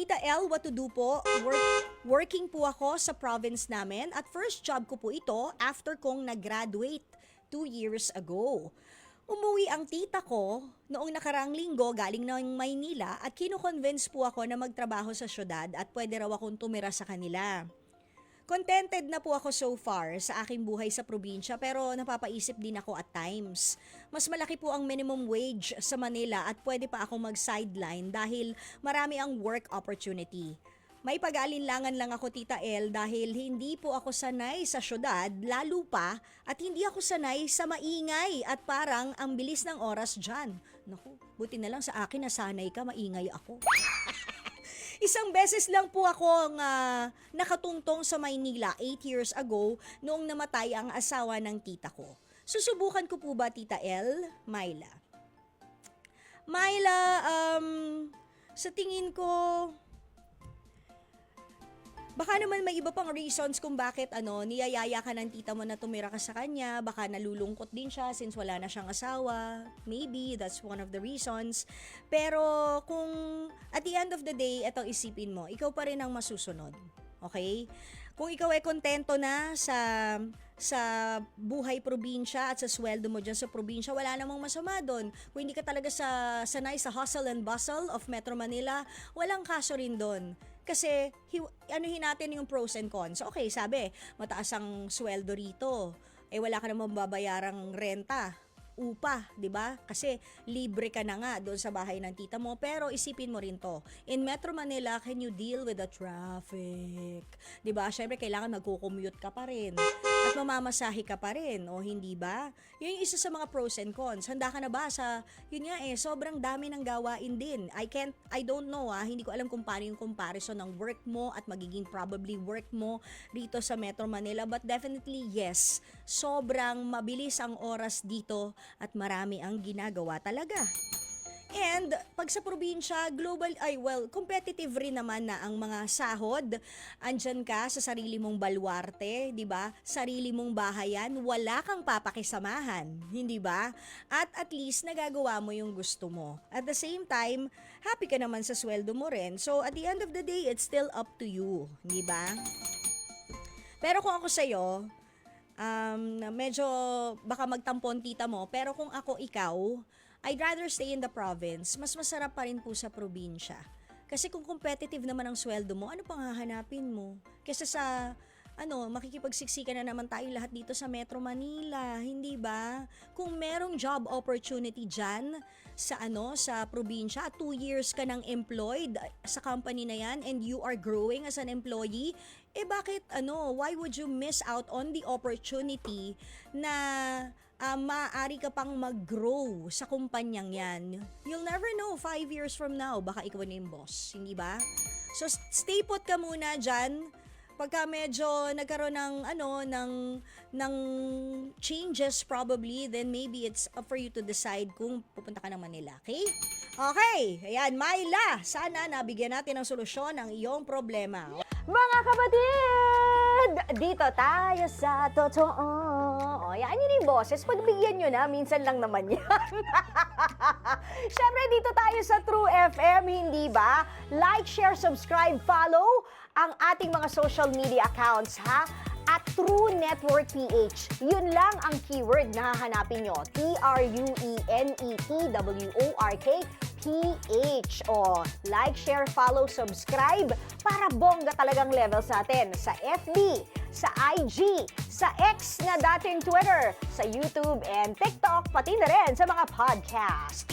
Tita L, what to do po? Working po ako sa province namin at first job ko po ito after kong nag-graduate 2 years ago. Umuwi ang tita ko noong nakarang linggo galing ng Maynila at kino-convince po ako na magtrabaho sa syudad at pwede raw akong tumira sa kanila. Contented na po ako so far sa aking buhay sa probinsya pero napapaisip din ako at times. Mas malaki po ang minimum wage sa Manila at pwede pa akong mag-sideline dahil marami ang work opportunity. May pag-aalinlangan lang ako Tita El dahil hindi po ako sanay sa syudad lalo pa at hindi ako sanay sa maingay at parang ang bilis ng oras dyan. Naku, buti na lang sa akin nasanay ka, maingay ako. Isang beses lang po akong nakatungtong sa Maynila 8 years ago noong namatay ang asawa ng tita ko. Susubukan ko po ba Tita El? Myla, sa tingin ko, baka naman may iba pang reasons kung bakit niyayaya ka ng tita mo na tumira ka sa kanya. Baka nalulungkot din siya since wala na siyang asawa. Maybe that's one of the reasons. Pero kung at the end of the day, eto isipin mo, ikaw pa rin ang masusunod. Okay? Kung ikaw ay kontento na sa buhay probinsya at sa sweldo mo dyan sa probinsya, wala namang masama doon. Kung hindi ka talaga sanay sa hustle and bustle of Metro Manila, walang kaso rin doon. Kasi, anuhin natin yung pros and cons. Okay, sabi, mataas ang sweldo rito. Wala ka namang babayarang renta, upa, 'di ba? Kasi libre ka na nga doon sa bahay ng tita mo. Pero isipin mo rin 'to. In Metro Manila, can you deal with the traffic? 'Di ba? Syempre kailangan magko-commute ka pa rin at mamamasahe ka pa rin, o hindi ba? Yun yung isa sa mga pros and cons. Handa ka na ba sa yun nga sobrang dami ng gawain din. I don't know hindi ko alam kung paano yung comparison ng work mo at magiging probably work mo dito sa Metro Manila, but definitely yes. Sobrang mabilis ang oras dito at marami ang ginagawa talaga. And pag sa probinsya, competitive rin naman na ang mga sahod. Andyan ka sa sarili mong baluarte, 'di ba? Sarili mong bahayan, wala kang papakisamahan, hindi ba? At least nagagawa mo yung gusto mo. At the same time, happy ka naman sa sweldo mo rin. So at the end of the day, it's still up to you, hindi ba? Pero kung ako sa'yo, medyo baka magtampon tita mo, pero kung ako ikaw, I'd rather stay in the province. Mas masarap pa rin po sa probinsya. Kasi kung competitive naman ang sweldo mo, ano pang hahanapin mo? Kesa sa makikipagsiksikan na naman tayo lahat dito sa Metro Manila, hindi ba? Kung merong job opportunity dyan sa probinsya, 2 years ka nang employed sa company na yan and you are growing as an employee, bakit why would you miss out on the opportunity na maaari ka pang mag-grow sa kumpanyang yan? You'll never know, 5 years from now, baka ikaw na yung boss, hindi ba? So stay put ka muna dyan. Pagka medyo nagkaroon ng changes probably, then maybe it's up for you to decide kung pupunta ka ng Manila, okay? Okay, ayan, Myla, sana nabigyan natin ng solusyon ang iyong problema. Mga kapatid, dito tayo sa totoo. Yan yun yung boses. Pagbigyan nyo na, minsan lang naman yan. Syempre, dito tayo sa True FM, hindi ba? Like, share, subscribe, follow ang ating mga social media accounts, ha? At True Network PH. Yun lang ang keyword na hahanapin nyo. TrueNetwork PH. Like, share, follow, subscribe para bongga talagang level sa atin. Sa FB, sa IG, sa X na dating Twitter, sa YouTube and TikTok, pati na rin sa mga podcast.